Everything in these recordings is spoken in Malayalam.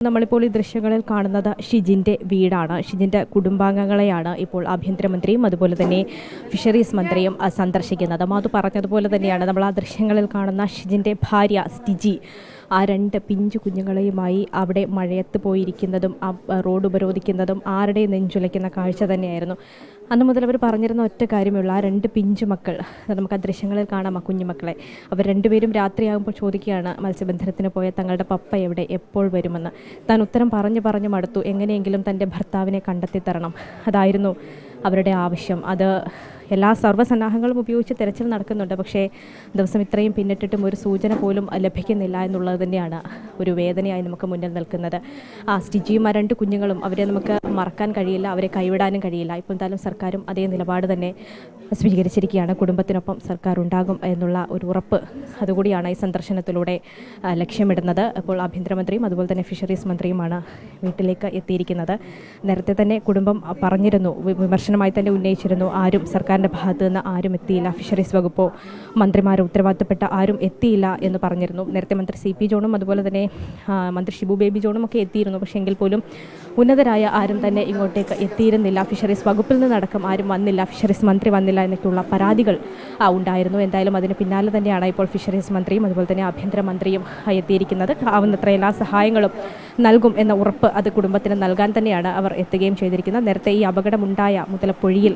നമ്മളിപ്പോൾ ഈ ദൃശ്യങ്ങളിൽ കാണുന്നത് ഷിജിൻ്റെ വീടാണ്. ഷിജിൻ്റെ കുടുംബാംഗങ്ങളെയാണ് ഇപ്പോൾ ആഭ്യന്തരമന്ത്രിയും അതുപോലെ തന്നെ ഫിഷറീസ് മന്ത്രിയും സന്ദർശിക്കുന്നത്. അത് പറഞ്ഞതുപോലെ തന്നെയാണ് നമ്മൾ ആ ദൃശ്യങ്ങളിൽ കാണുന്ന ഷിജിൻ്റെ ഭാര്യ സ്റ്റിജി ആ 2 പിഞ്ചു കുഞ്ഞുങ്ങളെയുമായി അവിടെ മഴയത്ത് പോയിരിക്കുന്നതും റോഡ് ഉപരോധിക്കുന്നതും ആരുടെ നെഞ്ചുലയ്ക്കുന്ന കാഴ്ച തന്നെയായിരുന്നു. അന്ന് മുതൽ അവർ പറഞ്ഞിരുന്ന ഒറ്റ കാര്യമുള്ള ആ 2 പിഞ്ചു മക്കൾ, നമുക്ക് ആ ദൃശ്യങ്ങളിൽ കാണാം ആ കുഞ്ഞുമക്കളെ. അവർ രണ്ടുപേരും രാത്രിയാകുമ്പോൾ ചോദിക്കുകയാണ് മത്സ്യബന്ധനത്തിന് പോയ തങ്ങളുടെ പപ്പ എവിടെ, എപ്പോൾ വരുമെന്ന്. താൻ ഉത്തരം പറഞ്ഞു മടുത്തു. എങ്ങനെയെങ്കിലും തൻ്റെ ഭർത്താവിനെ കണ്ടെത്തി തരണം, അതായിരുന്നു അവരുടെ ആവശ്യം. അത് എല്ലാ സർവ്വസന്നാഹങ്ങളും ഉപയോഗിച്ച് തിരച്ചിൽ നടക്കുന്നുണ്ട്. പക്ഷേ ദിവസം ഇത്രയും പിന്നിട്ടിട്ടും ഒരു സൂചന പോലും ലഭിക്കുന്നില്ല എന്നുള്ളത് തന്നെയാണ് ഒരു വേദനയായി നമുക്ക് മുന്നിൽ നിൽക്കുന്നത്. ആ സ്റ്റിജിയും ആ 2 കുഞ്ഞുങ്ങളും, അവരെ നമുക്ക് മറക്കാൻ കഴിയില്ല, അവരെ കൈവിടാനും കഴിയില്ല. ഇപ്പോൾ എന്തായാലും സർക്കാരും അതേ നിലപാട് തന്നെ സ്വീകരിച്ചിരിക്കുകയാണ്. കുടുംബത്തിനൊപ്പം സർക്കാർ ഉണ്ടാകും എന്നുള്ള ഒരു ഉറപ്പ് അതുകൂടിയാണ് ഈ സന്ദർശനത്തിലൂടെ ലക്ഷ്യമിടുന്നത്. ഇപ്പോൾ ആഭ്യന്തരമന്ത്രിയും അതുപോലെ തന്നെ ഫിഷറീസ് മന്ത്രിയുമാണ് വീട്ടിലേക്ക് എത്തിയിരിക്കുന്നത്. നേരത്തെ തന്നെ കുടുംബം പറഞ്ഞിരുന്നു, വിമർശനമായി തന്നെ ഉന്നയിച്ചിരുന്നു, ആരും സർക്കാരിൻ്റെ ഭാഗത്തു നിന്ന് ആരും എത്തിയില്ല, ഫിഷറീസ് വകുപ്പോ മന്ത്രിമാരോ ഉത്തരവാദിത്തപ്പെട്ട ആരും എത്തിയില്ല എന്ന് പറഞ്ഞിരുന്നു. നേരത്തെ മന്ത്രി CP ജോണും അതുപോലെ തന്നെ മന്ത്രി ഷിബു ബേബി ജോണും ഒക്കെ എത്തിയിരുന്നു. പക്ഷേ എങ്കിൽ പോലും ഉന്നതരായ ആരും തന്നെ ഇങ്ങോട്ടേക്ക് എത്തിയിരുന്നില്ല. ഫിഷറീസ് വകുപ്പിൽ നിന്നടക്കം ആരും വന്നില്ല, ഫിഷറീസ് മന്ത്രി വന്നില്ല എന്നൊക്കെയുള്ള പരാതികൾ ഉണ്ടായിരുന്നു. എന്തായാലും അതിന് പിന്നാലെ തന്നെയാണ് ഇപ്പോൾ ഫിഷറീസ് മന്ത്രിയും അതുപോലെ തന്നെ ആഭ്യന്തരമന്ത്രിയും എത്തിയിരിക്കുന്നത്. ആവുന്നത്ര എല്ലാ സഹായങ്ങളും നൽകും എന്ന ഉറപ്പ് അത് കുടുംബത്തിന് നൽകാൻ തന്നെയാണ് അവർ എത്തുകയും ചെയ്തിരിക്കുന്നത്. നേരത്തെ ഈ അപകടമുണ്ടായ മുതലപ്പൊഴിയിൽ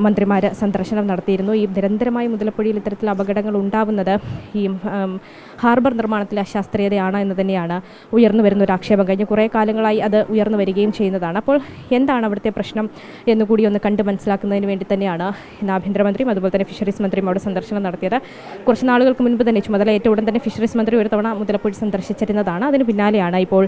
മന്ത്രിമാർ സന്ദർശനം നടത്തിയിരുന്നു. ഈ നിരന്തരമായി മുതലപ്പൊഴിയിൽ ഇത്തരത്തിൽ അപകടങ്ങൾ ഉണ്ടാവുന്നത് ഈ ഹാർബർ നിർമ്മാണത്തിലെ അശാസ്ത്രീയതയാണ് എന്ന് തന്നെയാണ് ഉയർന്നു വരുന്ന ഒരു ആക്ഷേപം. കഴിഞ്ഞ് കുറേ കാലങ്ങളായി അത് ഉയർന്നു വരികയും ചെയ്യുന്നതാണ്. അപ്പോൾ എന്താണ് അവിടുത്തെ പ്രശ്നം എന്നുകൂടി ഒന്ന് കണ്ട് മനസ്സിലാക്കുന്നതിന് വേണ്ടി തന്നെയാണ് ഇന്ന് ആഭ്യന്തരമന്ത്രിയും അതുപോലെ തന്നെ ഫിഷറീസ് മന്ത്രിയും അവിടെ സന്ദർശനം നടത്തിയത്. കുറച്ച് നാളുകൾക്ക് മുൻപ് തന്നെ ചുമതലയേറ്റ ഉടൻ തന്നെ ഫിഷറീസ് മന്ത്രി ഒരു തവണ മുതലപ്പൊഴി സന്ദർശിച്ചിരുന്നതാണ്. അതിന് പിന്നാലെയാണ് ഇപ്പോൾ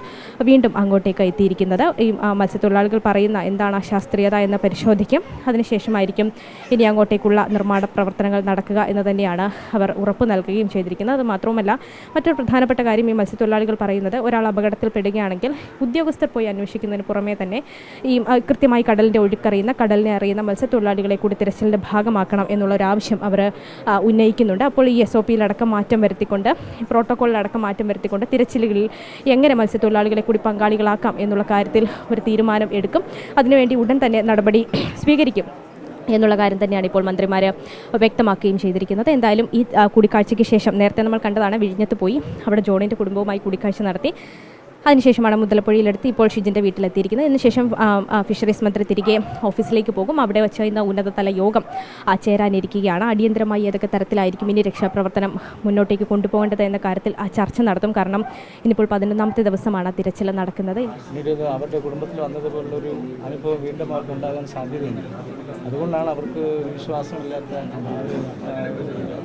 വീണ്ടും അങ്ങോട്ടേക്ക് എത്തിയിരിക്കുന്നത്. ഈ മത്സ്യത്തൊഴിലാളികൾ പറയുന്ന എന്താണ് അശാസ്ത്രീയത എന്ന് പരിശോധിക്കും. അതിനുശേഷമായിരിക്കും ഇനി അങ്ങോട്ടേക്കുള്ള നിർമ്മാണ പ്രവർത്തനങ്ങൾ നടക്കുക എന്ന് തന്നെയാണ് അവർ ഉറപ്പ് നൽകുകയും ചെയ്തിരിക്കുന്നത്. അത് മാത്രവുമല്ല, മറ്റൊരു പ്രധാനപ്പെട്ട കാര്യം ഈ മത്സ്യത്തൊഴിലാളികൾ പറയുന്നത്, ഒരാൾ അപകടത്തിൽപ്പെടുകയാണെങ്കിൽ ഉദ്യോഗസ്ഥർ പോയി അന്വേഷിക്കുന്നതിന് പുറമേ തന്നെ ഈ കൃത്യമായി കടലിൻ്റെ ഒഴുക്കറിയുന്ന, കടലിനെ അറിയുന്ന മത്സ്യത്തൊഴിലാളികളെ കൂടി തിരച്ചിലിൻ്റെ ഭാഗമാക്കണം എന്നുള്ളൊരാവശ്യം അവർ ഉന്നയിക്കുന്നുണ്ട്. അപ്പോൾ ഈ SOP-യിലടക്കം മാറ്റം വരുത്തിക്കൊണ്ട്, പ്രോട്ടോക്കോളിലടക്കം മാറ്റം വരുത്തിക്കൊണ്ട് തിരച്ചിലുകളിൽ എങ്ങനെ മത്സ്യത്തൊഴിലാളികളെ കൂടി പങ്കാളികളാക്കാം എന്നുള്ള കാര്യത്തിൽ ഒരു തീരുമാനം എടുക്കും. അതിനുവേണ്ടി ഉടൻ തന്നെ നടപടി സ്വീകരിക്കും എന്നുള്ള കാര്യം തന്നെയാണ് ഇപ്പോൾ മന്ത്രിമാർ വ്യക്തമാക്കുകയും ചെയ്തിരിക്കുന്നത്. എന്തായാലും ഈ കൂടിക്കാഴ്ചയ്ക്ക് ശേഷം നേരത്തെ നമ്മൾ കണ്ടതാണ്, വിഴിഞ്ഞത്ത് പോയി അവിടെ ജോണിൻ്റെ കുടുംബവുമായി കൂടിക്കാഴ്ച നടത്തി. അതിനുശേഷമാണ് മുതലപ്പൊഴിയിലെടുത്ത് ഇപ്പോൾ ഷിജിൻ്റെ വീട്ടിലെത്തിയിരിക്കുന്നത്. ഇതിനുശേഷം ഫിഷറീസ് മന്ത്രി തിരികെ ഓഫീസിലേക്ക് പോകും. അവിടെ വെച്ച് ഇന്ന് ഉന്നതതല യോഗം ചേരാനിരിക്കുകയാണ്. അടിയന്തരമായി ഏതൊക്കെ തരത്തിലായിരിക്കും ഇനി രക്ഷാപ്രവർത്തനം മുന്നോട്ടേക്ക് കൊണ്ടുപോകേണ്ടത് എന്ന കാര്യത്തിൽ ചർച്ച നടത്തും. കാരണം ഇന്നിപ്പോൾ 11ാമത്തെ ദിവസമാണ് തിരച്ചിൽ നടക്കുന്നത്. അവരുടെ കുടുംബത്തിൽ വന്നതുപോലുള്ളൊരു അനുഭവം വീണ്ടും അവർക്ക് ഉണ്ടാകാൻ സാധ്യതയുണ്ട്. അതുകൊണ്ടാണ് അവർക്ക് വിശ്വാസമില്ലാത്ത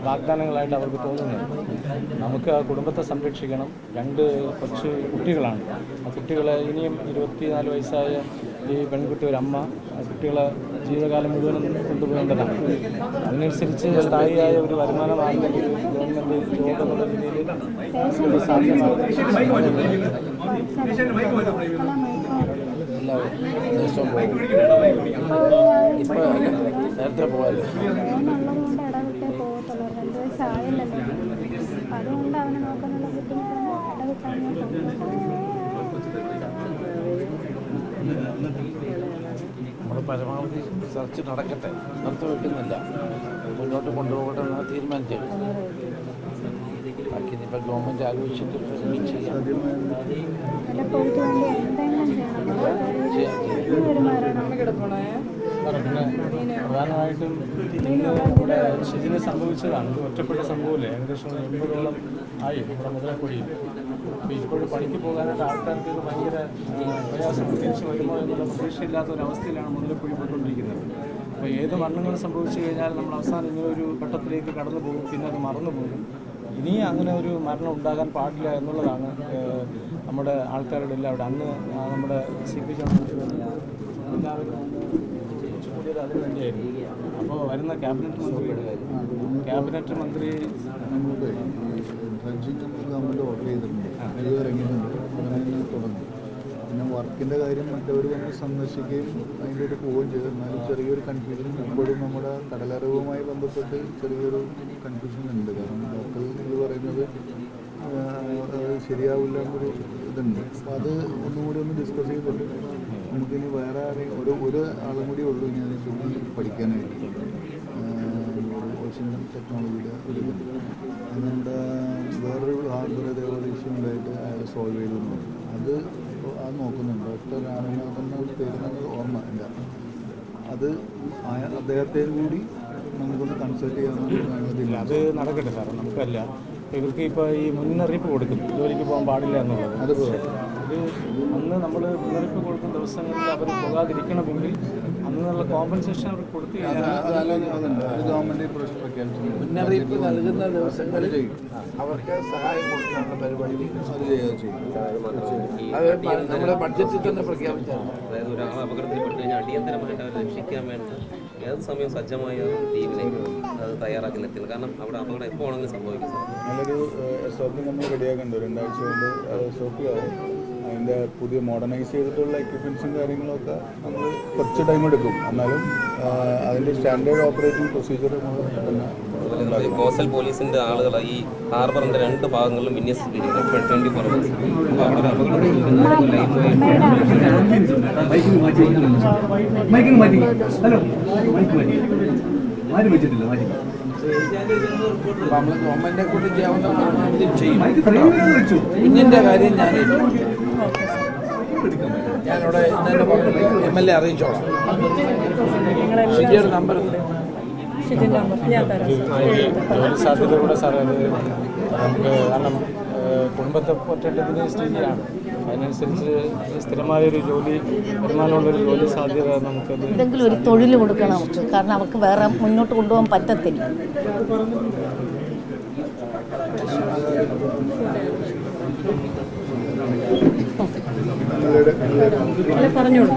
വാഗ്ദാനങ്ങളായിട്ട് അവർക്ക് തോന്നുന്നത്. നമുക്ക് ആ കുടുംബത്തെ സംരക്ഷിക്കണം. 2 കൊച്ചു കുട്ടികളാണ്. ആ കുട്ടികളെ ഇനിയും 24 വയസ്സായ ഈ പെൺകുട്ടി ഒരു അമ്മ കുട്ടികളെ ജീവിതകാലം മുഴുവനും കൊണ്ടുപോകേണ്ടതാണ്. അതിനനുസരിച്ച് സ്ഥായിയായ ഒരു വരുമാന മാർഗ്ഗം ഗവൺമെൻറ് ജോബ് എന്നുള്ള രീതിയിൽ സാധ്യമാകും. നേരത്തെ പോകാമല്ലോ. നമ്മൾ പരമാവധി സെർച്ച് നടക്കട്ടെ, നിർത്തി വെക്കുന്നില്ല, മുന്നോട്ട് കൊണ്ടുപോകട്ടെ എന്നാണ് തീരുമാനിച്ചത്. ബാക്കി ഇനിയിപ്പോൾ ഗവൺമെൻറ് ആലോചിച്ചിട്ട് ചെയ്യാം. പിന്നെ പ്രധാനമായിട്ടും നമ്മുടെ ഷിജിന് സംഭവിച്ചതാണ്. ഇത് ഒറ്റപ്പെട്ട സംഭവമില്ല. ഏകദേശം 80ഓളം ആയി നമ്മുടെ മുതലപ്പൊഴിയിൽ. അപ്പോൾ ഇപ്പോഴും പണിക്ക് പോകാനായിട്ട് ആൾക്കാർക്ക് ഭയങ്കര പ്രയാസം, തിരിച്ചു വരുമോ എന്നുള്ള പ്രതീക്ഷയില്ലാത്ത ഒരവസ്ഥയിലാണ് മുതലപ്പൊഴി പോയിക്കൊണ്ടിരിക്കുന്നത്. അപ്പോൾ ഏത് മരണങ്ങൾ സംഭവിച്ചു കഴിഞ്ഞാൽ നമ്മൾ അവസാനം ഇങ്ങനെ ഒരു ഘട്ടത്തിലേക്ക് കടന്നു പോകും, പിന്നെ അത് മറന്നു പോകും. ഇനി അങ്ങനെ ഒരു മരണം ഉണ്ടാകാൻ പാടില്ല എന്നുള്ളതാണ് നമ്മുടെ ആൾക്കാരുടെ എല്ലാവരും. അന്ന് നമ്മുടെ CP ജോൺ എല്ലാവരും കൂടിയത് അതിന് വേണ്ടിയായിരുന്നു. അപ്പോൾ വരുന്ന ക്യാബിനറ്റ് മന്ത്രി ഗവൺമെൻറ് ഓർഡർ ചെയ്തിട്ടുണ്ട്, ഇത് ഇറങ്ങിയിട്ടുണ്ട്, അങ്ങനെ തുടങ്ങി. പിന്നെ വർക്കിൻ്റെ കാര്യം മറ്റവർ വന്ന് സന്ദർശിക്കുകയും അതിൻ്റെ ഒരു പോവുകയും ചെയ്തു. എന്നാലും ചെറിയൊരു കൺഫ്യൂഷൻ ഇപ്പോഴും നമ്മുടെ കടലറിവുമായി ബന്ധപ്പെട്ട് ചെറിയൊരു കൺഫ്യൂഷൻ ഉണ്ട്. കാരണം ലോക്കൽ എന്ന് പറയുന്നത് ശരിയാവില്ല എന്നൊരു ഇതുണ്ട്. അപ്പോൾ അത് ഒന്നുകൂടി ഒന്ന് ഡിസ്കസ് ചെയ്തിട്ട് നമുക്കിനി വേറെ ഒരു ആളും കൂടി ഉള്ളൂ ഇനി അതിനെപ്പറ്റി പഠിക്കാനായിട്ട്. ഓഷ്യൻ ടെക്നോളജിയുടെ ഒരു ഇതുണ്ട്. അത് നമ്മുടെ വേറൊരു ഹാർബർ അതേപോലെ ഇഷ്യൂ ഉണ്ടായിട്ട് അയാൾ സോൾവ് ചെയ്തു എന്ന് പറഞ്ഞു. അത് നോക്കുന്നുണ്ട്. ഡോക്ടർ രാമനാഥൻ്റെ പേര് ഓർമ്മ എൻ്റെ. അത് അദ്ദേഹത്തെയും കൂടി നമുക്കൊന്ന് കൺസൾട്ട് ചെയ്യാൻ അത് നടക്കട്ടെ സാറേ. നമുക്കല്ല, ഇവർക്ക് ഇപ്പോൾ ഈ മുന്നറിയിപ്പ് കൊടുക്കും ജോലിക്ക് പോകാൻ പാടില്ല എന്നുള്ളത്. അത് അന്ന് നമ്മൾ മുന്നറിയിപ്പ് കൊടുക്കുന്ന ദിവസങ്ങളിൽ അവർ പോകാതിരിക്കണമെങ്കിൽ അന്നുള്ള കോമ്പൻസേഷൻ അവർക്ക് കൊടുത്തു ഗവൺമെൻറ് മുന്നറിയിപ്പ് നൽകുന്ന ദിവസങ്ങളിൽ അവർക്ക് സഹായം കൊടുക്കാനുള്ള പരിപാടി അത് നമ്മുടെ ബഡ്ജറ്റിൽ തന്നെ പ്രഖ്യാപിച്ചാണ്. അതായത് ഒരാൾ അപകടത്തിൽപ്പെട്ട് കഴിഞ്ഞാൽ അടിയന്തരമായിട്ട് അവരെ രക്ഷിക്കാൻ വേണ്ടി ഏത് സമയം സജ്ജമായ ടീമിലേക്ക് അത് തയ്യാറാക്കുന്നെത്തില്ല. കാരണം അവിടെ അപകടം എപ്പോൾ ആണെങ്കിലും സംഭവിക്കും. നല്ലൊരു SOP നമ്മൾ റെഡിയാക്കുന്നുണ്ട്. 2 ആഴ്ച കൊണ്ട് SOP ആവും. അതിൻ്റെ പുതിയ മോഡേണൈസ് ചെയ്തിട്ടുള്ള എക്യുപ്മെൻറ്റ്സും കാര്യങ്ങളൊക്കെ നമ്മൾ കുറച്ച് ടൈം എടുക്കും. എന്നാലും അതിൻ്റെ സ്റ്റാൻഡേർഡ് ഓപ്പറേറ്റിംഗ് പ്രൊസീജിയർ കോസ്റ്റൽ പോലീസിന്റെ ആളുകൾ ഈ ഹാർബറിന്റെ 2 ഭാഗങ്ങളിലും വിന്യസിച്ചിരിക്കുന്നത് 24 hours. നമ്മൾ ഗവൺമെന്റിനെ കൊണ്ട് ചെയ്യാവുന്ന പരമാവധി ചെയ്യും. കുഞ്ഞിൻ്റെ കാര്യം ഞാനിവിടെ ഇന്നെ പറഞ്ഞു MLA അറിയിച്ചോളാം. ഷിജിയുടെ നമ്പർ ജോലി സാധ്യത കൂടെ സാറേ അത് നമുക്ക്, കാരണം കുടുംബത്തെ പറ്റേണ്ടതിന് സ്ഥിതിയാണ്. അതിനനുസരിച്ച് സ്ഥിരമായൊരു ജോലി, വരുമാനമുള്ളൊരു ജോലി സാധ്യത നമുക്കത് എന്തെങ്കിലും ഒരു തൊഴിൽ കൊടുക്കണം അവർക്ക്. കാരണം അവർക്ക് വേറെ മുന്നോട്ട് കൊണ്ടുപോകാൻ പറ്റത്തില്ല. പറഞ്ഞോളൂ.